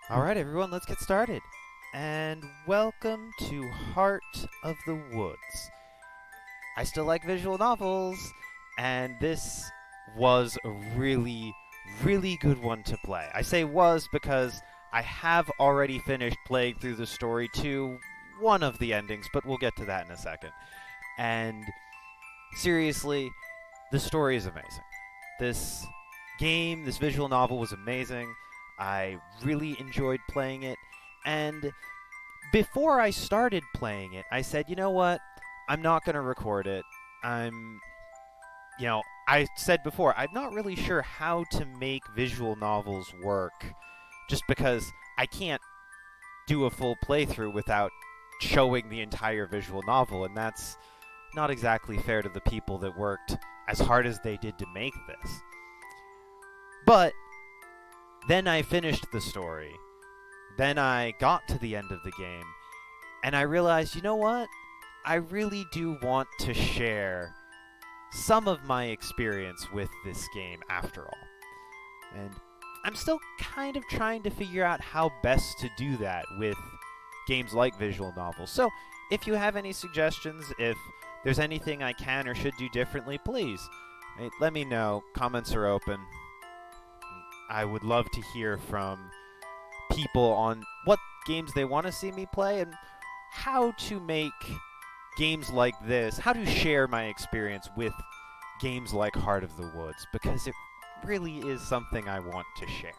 Alright, everyone, let's get started. And welcome to Heart of the Woods. I still like visual novels, and this was a really good one to play. I say was because I have already finished playing through the story to one of the endings, but we'll get to that in a second. And seriously, the story is amazing. This game, this visual novel was amazing. I really enjoyed playing it. And before I started playing it, I said, you know what? I'm not going to record it. I'm, I said before, I'm not really sure how to make visual novels work just because I can't do a full playthrough without showing the entire visual novel, and that's not exactly fair to the people that worked as hard as they did to make this. But then I finished the story. Then I got to the end of the game, and I realized, you know what? I really do want to share some of my experience with this game after all. And I'm still kind of trying to figure out how best to do that with games like visual novels. So if you have any suggestions, if there's anything I can or should do differently, please let me know. Comments are open. I would love to hear from people on what games they want to see me play and how to make games like this, how to share my experience with games like Heart of the Woods, because it really is something I want to share.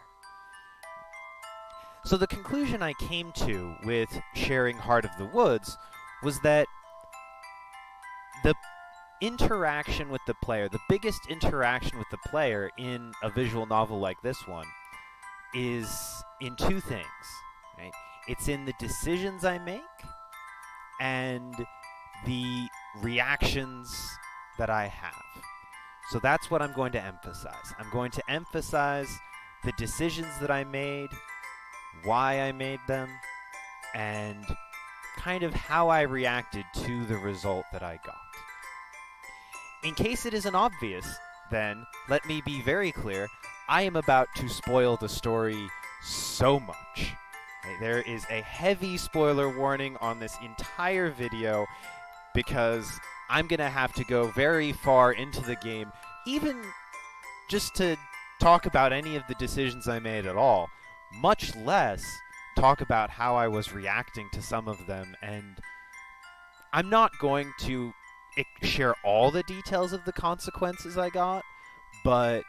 So the conclusion I came to with sharing Heart of the Woods was that the interaction with the player, the biggest interaction with the player in a visual novel like this one, is in two things. Right? It's in the decisions I make and the reactions that I have. So that's what I'm going to emphasize. I'm going to emphasize the decisions that I made, why I made them, and kind of how I reacted to the result that I got. In case it isn't obvious, then, let me be very clear, I am about to spoil the story so much. There is a heavy spoiler warning on this entire video because I'm going to have to go very far into the game, even just to talk about any of the decisions I made at all, much less talk about how I was reacting to some of them. And I'm not going to share all the details of the consequences I got, but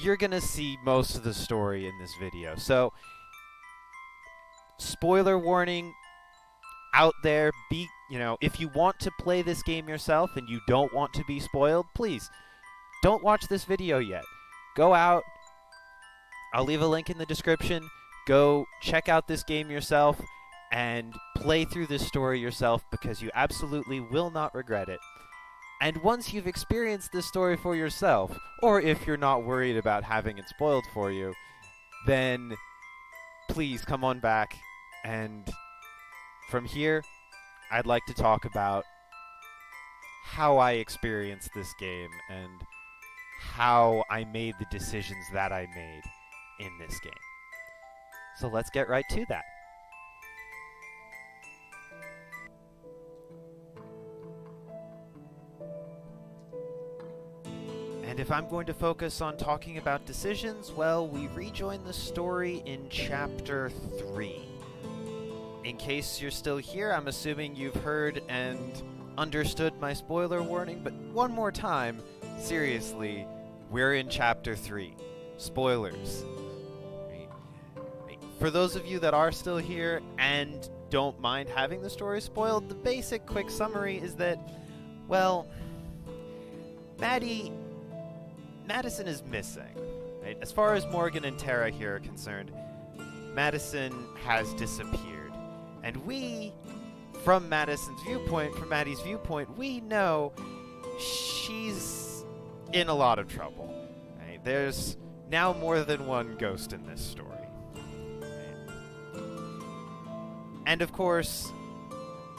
you're going to see most of the story in this video. So, spoiler warning out there. If you want to play this game yourself and you don't want to be spoiled, please don't watch this video yet. Go out. I'll leave a link in the description. Go check out this game yourself and play through this story yourself because you absolutely will not regret it. And once you've experienced this story for yourself, or if you're not worried about having it spoiled for you, then please come on back. And from here, I'd like to talk about how I experienced this game and how I made the decisions that I made in this game. So let's get right to that. And if I'm going to focus on talking about decisions, well, we rejoin the story in Chapter 3. In case you're still here, I'm assuming you've heard and understood my spoiler warning, but one more time, seriously, we're in Chapter 3. Spoilers. For those of you that are still here and don't mind having the story spoiled, the basic quick summary is that, well, Madison is missing. Right? As far as Morgan and Tara here are concerned, Madison has disappeared. And we, from Maddie's viewpoint, we know she's in a lot of trouble. Right? There's now more than one ghost in this story. Right? And of course,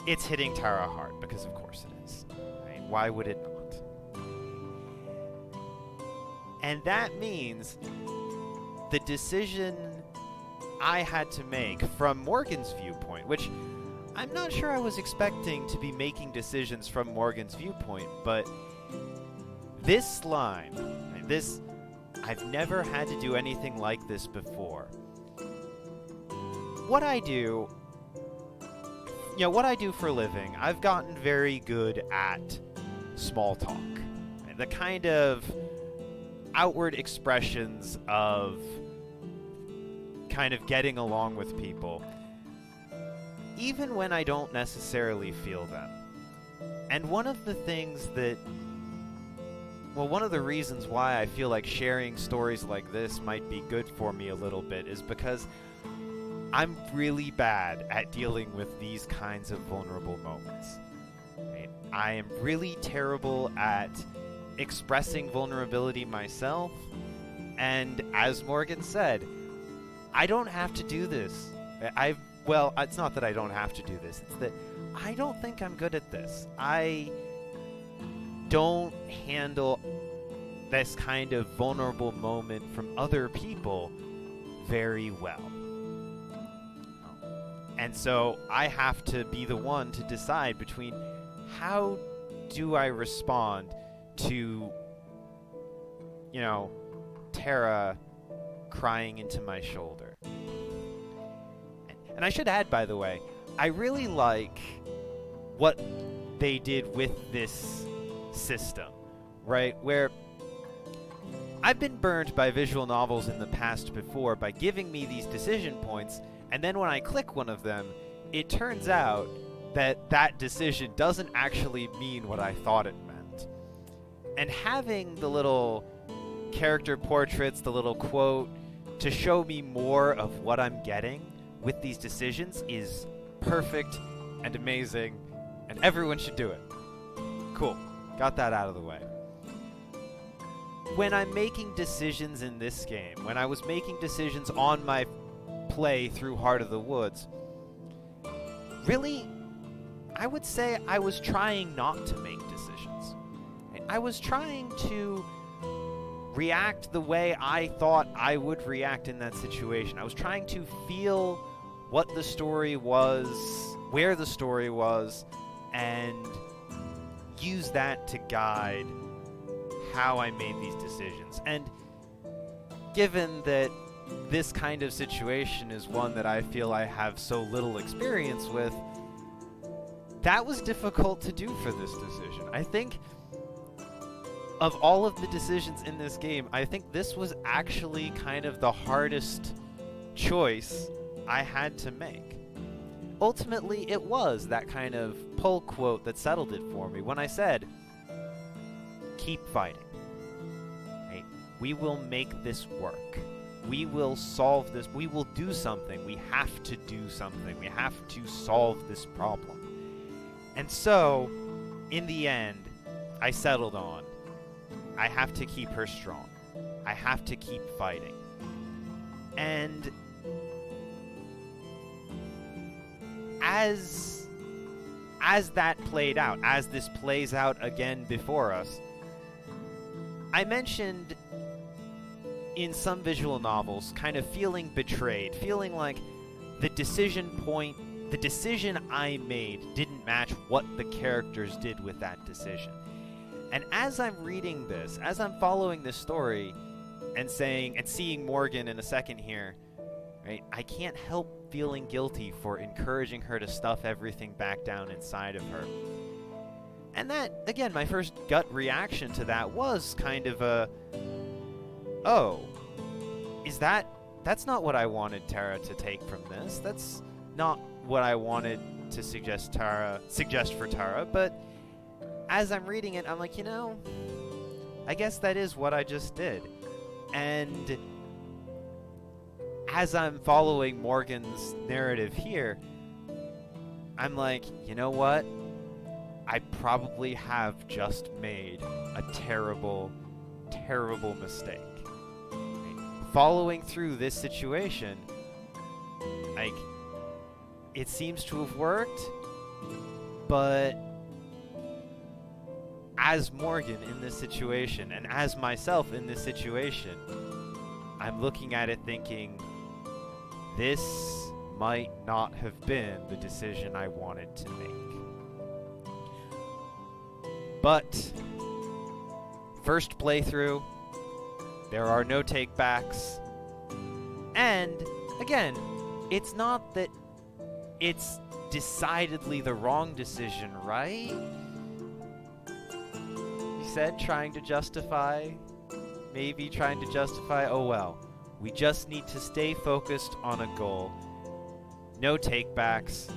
it's hitting Tara hard, because of course it is. Right? Why would it not? And that means the decision I had to make from Morgan's viewpoint, which I'm not sure I was expecting to be making decisions from Morgan's viewpoint, but this line, I've never had to do anything like this before. What I do for a living, I've gotten very good at small talk. The kind of outward expressions of kind of getting along with people, even when I don't necessarily feel them. And one of the reasons why I feel like sharing stories like this might be good for me a little bit is because I'm really bad at dealing with these kinds of vulnerable moments. Right? I am really terrible at expressing vulnerability myself, and as Morgan said, I don't have to do this. Well, it's not that I don't have to do this, it's that I don't think I'm good at this. I don't handle this kind of vulnerable moment from other people very well. And so I have to be the one to decide between how do I respond to, Tara crying into my shoulder. And I should add, by the way, I really like what they did with this system, right? Where I've been burned by visual novels in the past before by giving me these decision points, and then when I click one of them, it turns out that decision doesn't actually mean what I thought it meant. And having the little character portraits, the little quote, to show me more of what I'm getting with these decisions is perfect and amazing, and everyone should do it. Cool. Got that out of the way. When I'm making decisions in this game, when I was making decisions on my play through Heart of the Woods, really, I would say I was trying not to make decisions. I was trying to react the way I thought I would react in that situation. I was trying to feel what the story was, where the story was, and use that to guide how I made these decisions. And given that this kind of situation is one that I feel I have so little experience with, that was difficult to do for this decision. I think of all of the decisions in this game, I think this was actually kind of the hardest choice I had to make. Ultimately, it was that kind of pull quote that settled it for me when I said, keep fighting. Right? We will make this work. We will solve this. We will do something. We have to do something. We have to solve this problem. And so, in the end, I settled on, I have to keep her strong. I have to keep fighting. And as that played out, as this plays out again before us, I mentioned in some visual novels kind of feeling betrayed, feeling like the decision I made didn't match what the characters did with that decision. And as I'm reading this, as I'm following this story and seeing Morgan in a second here, right, I can't help feeling guilty for encouraging her to stuff everything back down inside of her. And that, again, my first gut reaction to that was kind of that's not what I wanted Tara to take from this. That's not what I wanted to suggest for Tara, but as I'm reading it, I'm like, I guess that is what I just did. And as I'm following Morgan's narrative here, I'm like, you know what? I probably have just made a terrible, terrible mistake. Following through this situation, it seems to have worked, but as Morgan in this situation, and as myself in this situation, I'm looking at it thinking, this might not have been the decision I wanted to make. But, first playthrough, there are no takebacks, and, again, it's not that it's decidedly the wrong decision, right? You said trying to justify, oh well. We just need to stay focused on a goal. No takebacks.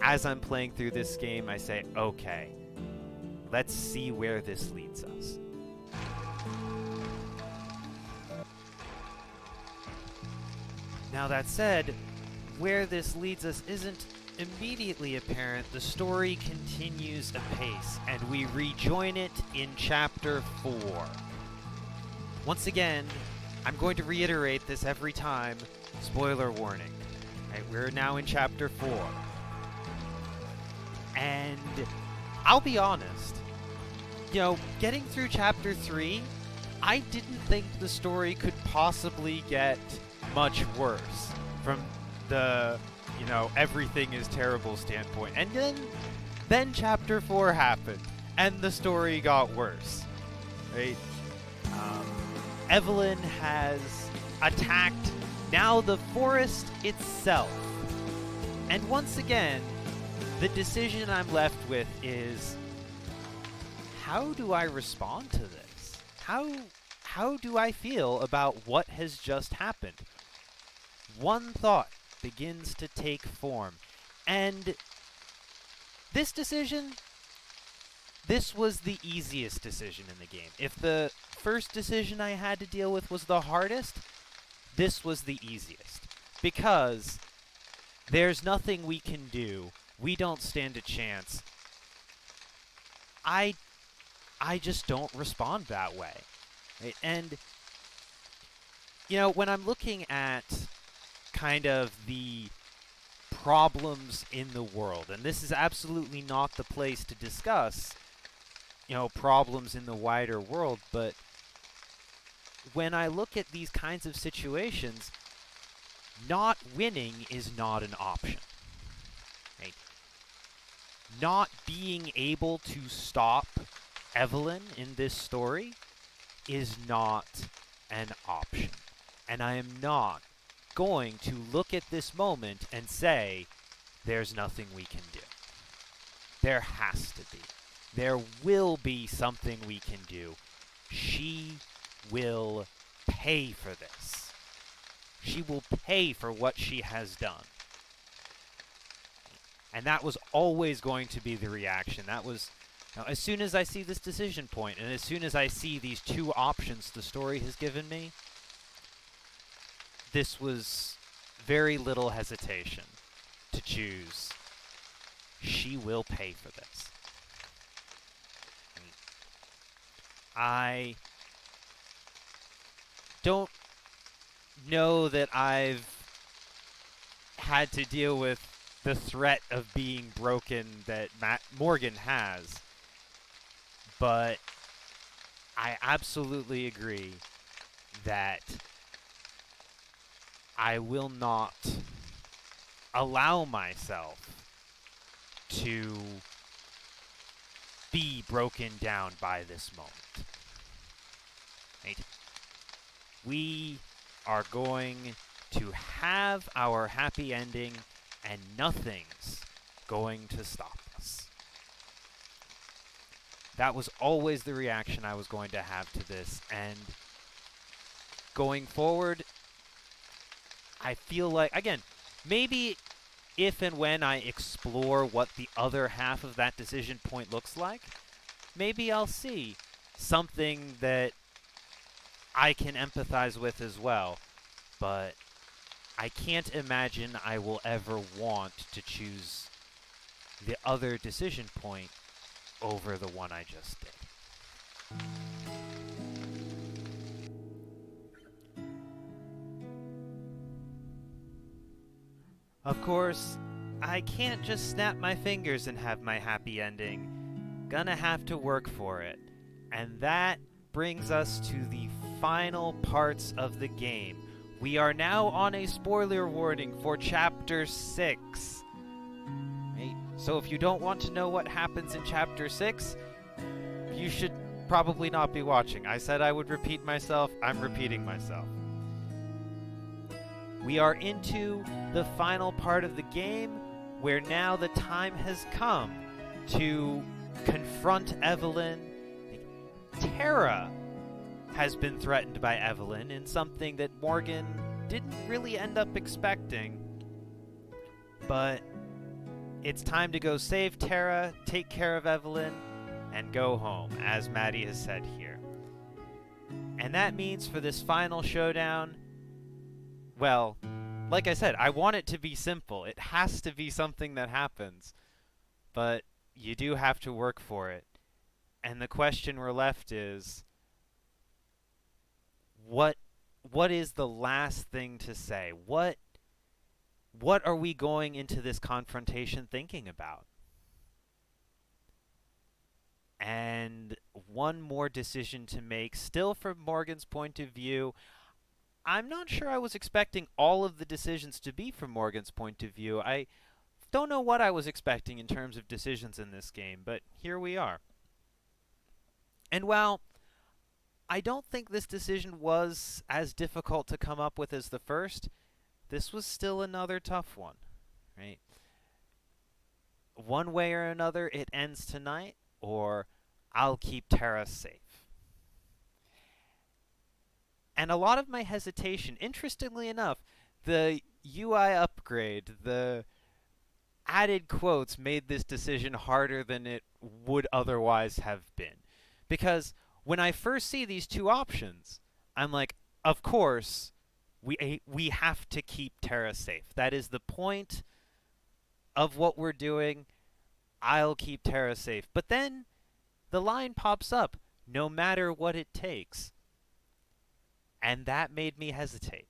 As I'm playing through this game, I say, okay, let's see where this leads us. Now that said, where this leads us isn't immediately apparent. The story continues apace, and we rejoin it in Chapter 4. Once again, I'm going to reiterate this every time. Spoiler warning. Right, we're now in Chapter 4. And I'll be honest, getting through Chapter 3, I didn't think the story could possibly get much worse from the, everything is terrible standpoint. And then Chapter 4 happened, and the story got worse. Right? Evelyn has attacked now the forest itself. And once again, the decision I'm left with is, how do I respond to this? How do I feel about what has just happened? One thought begins to take form. And this decision, this was the easiest decision in the game. If the first decision I had to deal with was the hardest, this was the easiest. Because there's nothing we can do. We don't stand a chance. I just don't respond that way. Right? And, when I'm looking at kind of the problems in the world, and this is absolutely not the place to discuss, problems in the wider world, but when I look at these kinds of situations, not winning is not an option. Right? Not being able to stop Evelyn in this story is not an option. And I am not going to look at this moment and say, there's nothing we can do. There has to be. There will be something we can do. She will pay for this. She will pay for what she has done. And that was always going to be the reaction. That was, as soon as I see this decision point, and as soon as I see these two options the story has given me, this was very little hesitation to choose. She will pay for this. I don't know that I've had to deal with the threat of being broken that Morgan has, but I absolutely agree that I will not allow myself to be broken down by this moment. Right? We are going to have our happy ending, and nothing's going to stop us. That was always the reaction I was going to have to this, and going forward, I feel like, again, maybe if and when I explore what the other half of that decision point looks like, maybe I'll see something that I can empathize with as well. But I can't imagine I will ever want to choose the other decision point over the one I just did. Of course, I can't just snap my fingers and have my happy ending. Gonna have to work for it. And that brings us to the final parts of the game. We are now on a spoiler warning for Chapter 6. Right? So if you don't want to know what happens in Chapter 6, you should probably not be watching. I said I would repeat myself. I'm repeating myself. We are into the final part of the game where now the time has come to confront Evelyn. Terra has been threatened by Evelyn in something that Morgan didn't really end up expecting. But it's time to go save Terra, take care of Evelyn, and go home, as Maddie has said here. And that means for this final showdown, well, like I said, I want it to be simple. It has to be something that happens. But you do have to work for it. And the question we're left is, what is the last thing to say? What are we going into this confrontation thinking about? And one more decision to make, still from Morgan's point of view. I'm not sure I was expecting all of the decisions to be from Morgan's point of view. I don't know what I was expecting in terms of decisions in this game, but here we are. And while I don't think this decision was as difficult to come up with as the first, this was still another tough one, right? One way or another, it ends tonight, or I'll keep Terra safe. And a lot of my hesitation, interestingly enough, the UI upgrade, the added quotes made this decision harder than it would otherwise have been. Because when I first see these two options, I'm like, of course, we have to keep Terra safe. That is the point of what we're doing. I'll keep Terra safe. But then the line pops up, no matter what it takes. And that made me hesitate.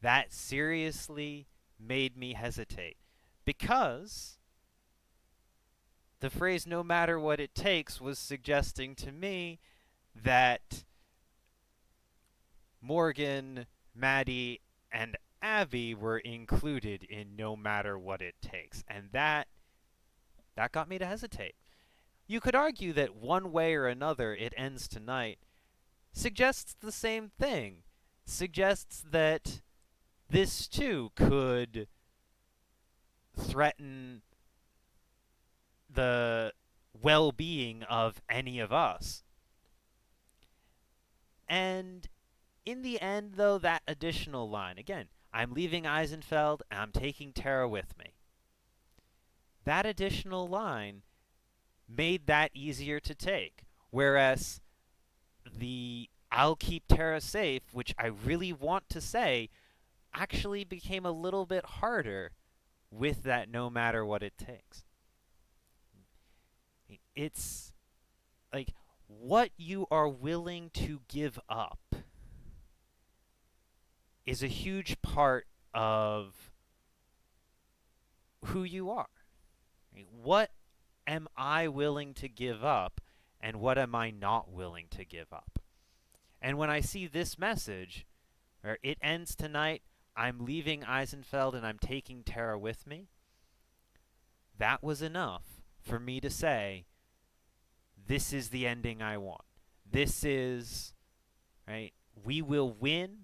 That seriously made me hesitate. Because the phrase no matter what it takes was suggesting to me that Morgan, Maddie, and Abby were included in no matter what it takes. And that got me to hesitate. You could argue that one way or another it ends tonight suggests the same thing. Suggests that this too could threaten the well-being of any of us. And in the end, though, that additional line, again, I'm leaving Eisenfeld and I'm taking Terra with me. That additional line made that easier to take. Whereas the I'll keep Terra safe, which I really want to say, actually became a little bit harder with that no matter what it takes. It's like what you are willing to give up is a huge part of who you are. What am I willing to give up, and what am I not willing to give up? And when I see this message, where it ends tonight, I'm leaving Eisenfeld and I'm taking Terra with me, that was enough for me to say, this is the ending I want. This is, right, we will win,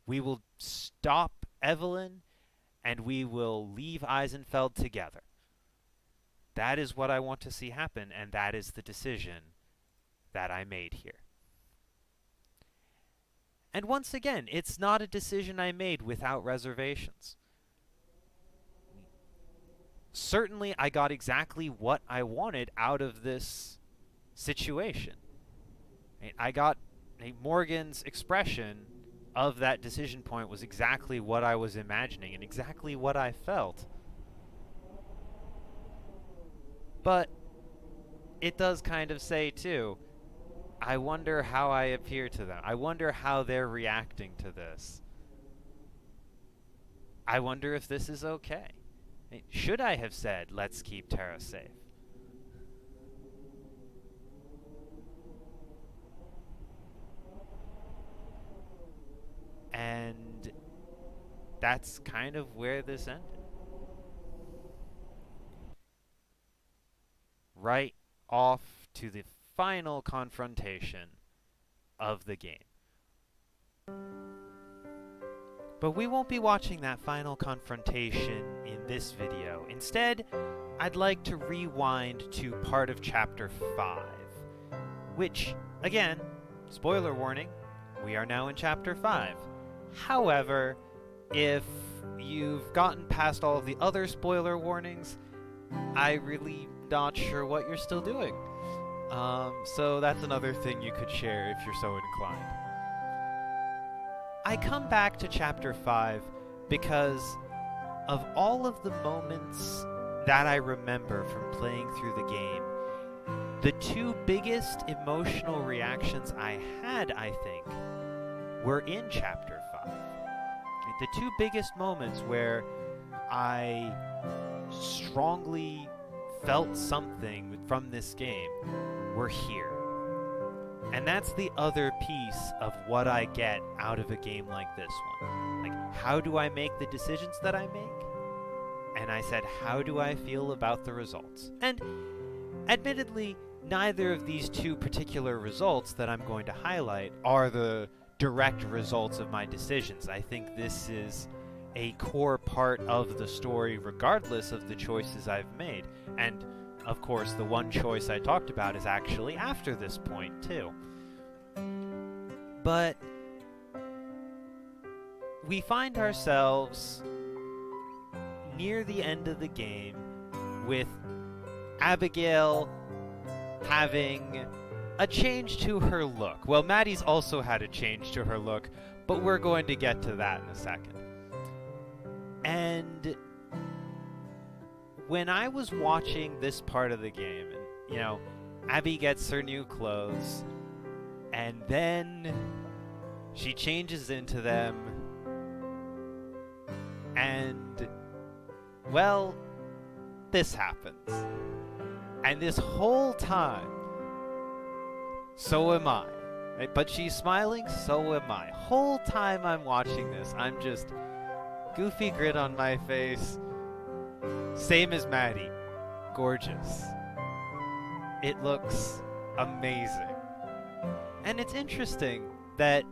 we will stop Evelyn, and we will leave Eisenfeld together. That is what I want to see happen, and that is the decision that I made here. And once again, it's not a decision I made without reservations. Certainly, I got exactly what I wanted out of this situation. I got Morgan's expression of that decision point was exactly what I was imagining and exactly what I felt. But it does kind of say, too, I wonder how I appear to them. I wonder how they're reacting to this. I wonder if this is okay. Should I have said, let's keep Terra safe? that's kind of where this ended. Right off to the final confrontation of the game. But we won't be watching that final confrontation in this video. Instead, I'd like to rewind to part of Chapter 5, which, again, spoiler warning, we are now in Chapter 5. However, if you've gotten past all of the other spoiler warnings, I really not sure what you're still doing. So that's another thing you could share if you're so inclined. I come back to Chapter 5 because of all of the moments that I remember from playing through the game. The two biggest emotional reactions I had, I think, were in Chapter 5. The two biggest moments where I strongly felt something from this game were here. And that's the other piece of what I get out of a game like this one. Like, how do I make the decisions that I make? And I said, how do I feel about the results? And admittedly, neither of these two particular results that I'm going to highlight are the direct results of my decisions. I think this is a core part of the story regardless of the choices I've made. And of course, the one choice I talked about is actually after this point, too. But we find ourselves near the end of the game with Abigail having a change to her look. Well, Maddie's also had a change to her look, but we're going to get to that in a second. And when I was watching this part of the game, and, Abby gets her new clothes, and then she changes into them, and, well, this happens. And this whole time, so am I. Right? But she's smiling, so am I. Whole time I'm watching this, I'm just goofy grin on my face. Same as Maddie. Gorgeous. It looks amazing. And it's interesting that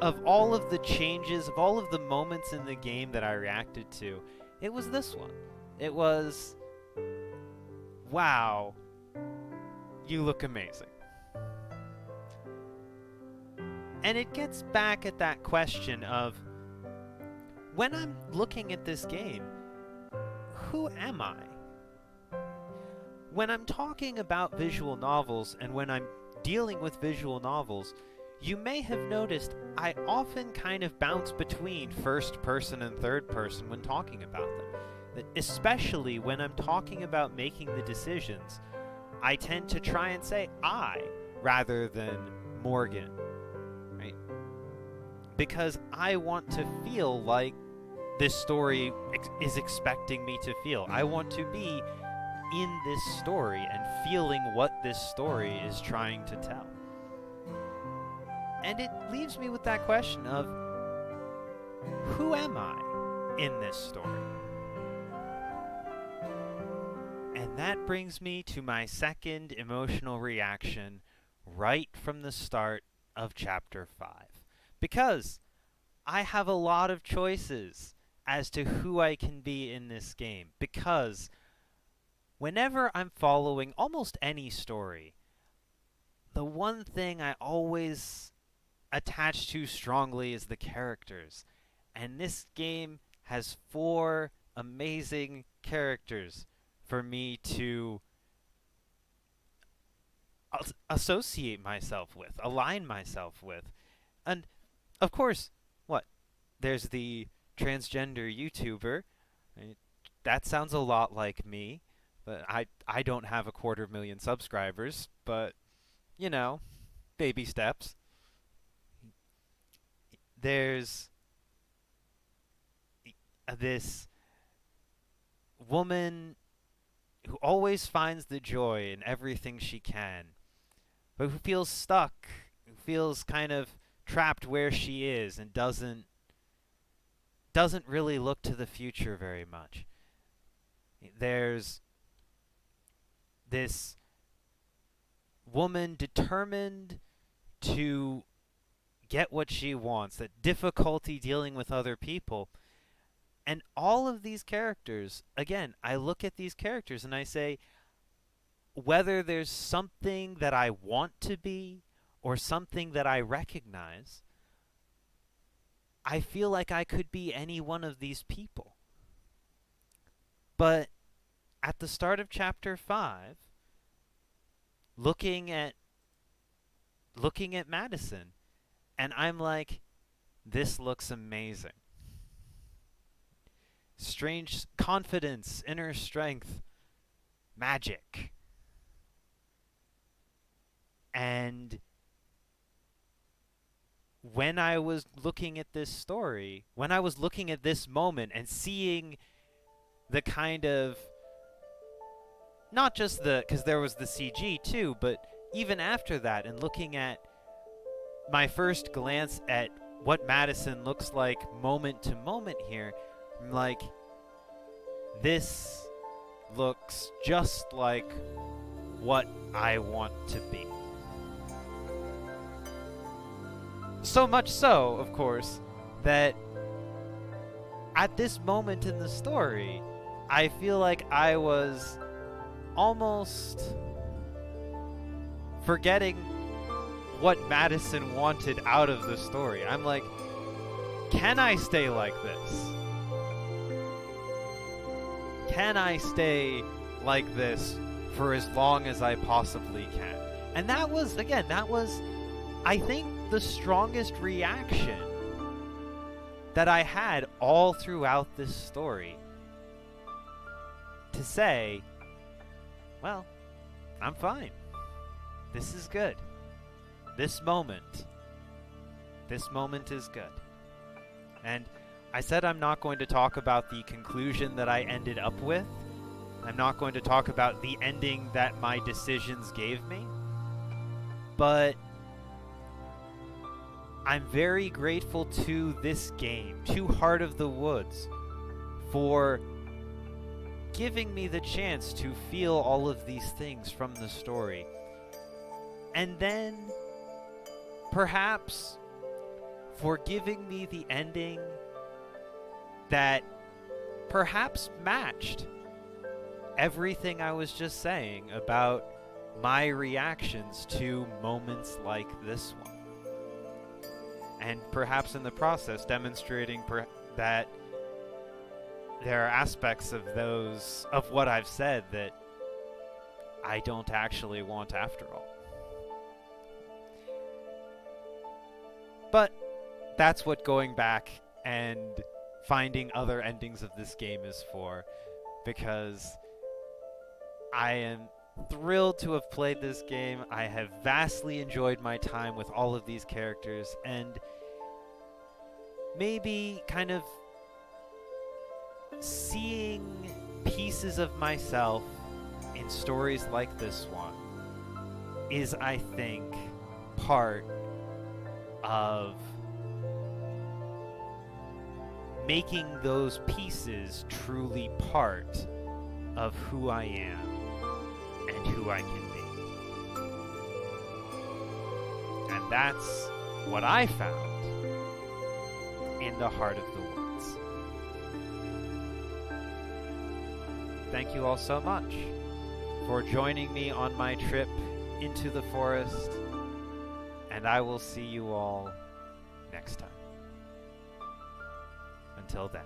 of all of the changes, of all of the moments in the game that I reacted to, it was this one. It was, wow, you look amazing. And it gets back at that question of, when I'm looking at this game, who am I? When I'm talking about visual novels and when I'm dealing with visual novels, you may have noticed I often kind of bounce between first person and third person when talking about them. Especially when I'm talking about making the decisions, I tend to try and say I rather than Morgan, right? Because I want to feel like this story is expecting me to feel. I want to be in this story and feeling what this story is trying to tell. And it leaves me with that question of, who am I in this story? And that brings me to my second emotional reaction right from the start of Chapter 5. Because I have a lot of choices as to who I can be in this game. Because whenever I'm following almost any story, the one thing I always attach to strongly is the characters. And this game has 4 amazing characters for me to associate myself with, align myself with. And, of course, there's the transgender YouTuber. That sounds a lot like me. But I don't have 250,000 subscribers, but, baby steps. There's this woman who always finds the joy in everything she can, but who feels stuck, who feels kind of trapped where she is and doesn't doesn't really look to the future very much. There's this woman determined to get what she wants, that difficulty dealing with other people. And all of these characters, again, I look at these characters and I say, whether there's something that I want to be or something that I recognize, I feel like I could be any one of these people. But at the start of chapter 5, looking at Madison, and I'm like, this looks amazing. Strange confidence, inner strength, magic. And when I was looking at this story, when I was looking at this moment and seeing the kind of, not just because there was the CG too, but even after that, and looking at my first glance at what Madison looks like moment to moment here, I'm like, this looks just like what I want to be. So much so, of course, that at this moment in the story, I feel like I was almost forgetting what Madison wanted out of the story. I'm like, can I stay like this? Can I stay like this for as long as I possibly can? And that was, I think, the strongest reaction that I had all throughout this story. To say, well, I'm fine. This is good. This moment is good. And I said I'm not going to talk about the conclusion that I ended up with. I'm not going to talk about the ending that my decisions gave me. But I'm very grateful to this game, to Heart of the Woods, for giving me the chance to feel all of these things from the story. And then, perhaps, for giving me the ending that perhaps matched everything I was just saying about my reactions to moments like this one. And perhaps in the process demonstrating that there are aspects of what I've said that I don't actually want after all. But that's what going back and finding other endings of this game is for, because I am thrilled to have played this game. I have vastly enjoyed my time with all of these characters, and maybe kind of seeing pieces of myself in stories like this one is, I think, part of making those pieces truly part of who I am and who I can be. And that's what I found in the Heart of the Woods. Thank you all so much for joining me on my trip into the forest, and I will see you all next time. Until then.